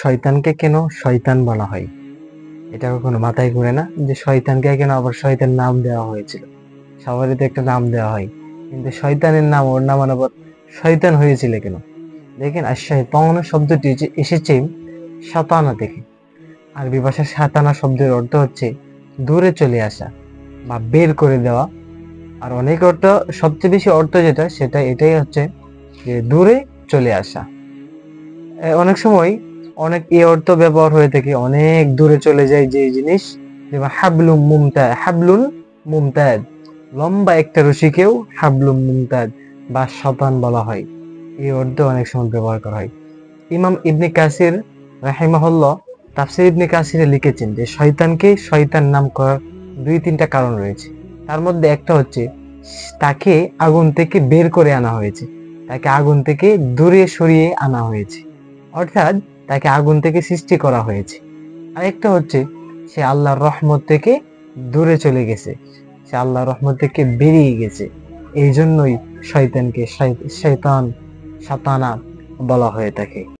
শয়তানকে কেন শয়তান বলা হয়? এটা কখনো মাথায় ঘুরে না যে শয়তানকে কেন আবার শয়তান নাম দেওয়া হয়েছিল? সবারই তো একটা নাম দেওয়া হয়, কিন্তু শয়তানের নাম, ওর নাম আবার শয়তান হয়েছিল কেন? দেখেন, আর শয়তান শব্দটি যে এসেছে শাতানা থেকে। আরবি ভাষায় শাতানা শব্দের অর্থ হচ্ছে দূরে চলে আসা বা বের করে দেওয়া। আর অনেক অর্থ, সবচেয়ে বেশি অর্থ যেটা, সেটা এটাই হচ্ছে যে দূরে চলে আসা। অনেক সময় অনেক এই অর্থ ব্যবহার হয়ে থাকে, অনেক দূরে চলে যায় যে জিনিস, যেমন হাবলুন মুমতাদ, লম্বা একটা রশিকেও হাবলুম মুমতাদ বা শতান বলা হয়। এই অর্থ অনেক সময় ব্যবহার করা হয়। ইমাম ইবনে কাসির রাহিমাহুল্লাহ তাফসীর ইবনে কাসিরে লিখেছেন যে শয়তানকে শয়তান নাম করার দুই তিনটা কারণ রয়েছে। তার মধ্যে একটা হচ্ছে তাকে আগুন থেকে বের করে আনা হয়েছে, তাকে আগুন থেকে দূরে সরিয়ে আনা হয়েছে, অর্থাৎ তাকে আগুন থেকে সৃষ্টি করা হয়েছে। আরেকটা হচ্ছে সে আল্লাহর রহমত থেকে দূরে চলে গেছে, সে আল্লাহর রহমত থেকে বেরিয়ে গেছে। এই জন্যই শয়তানকে শয়তান, শাতানা বলা হয়ে থাকে।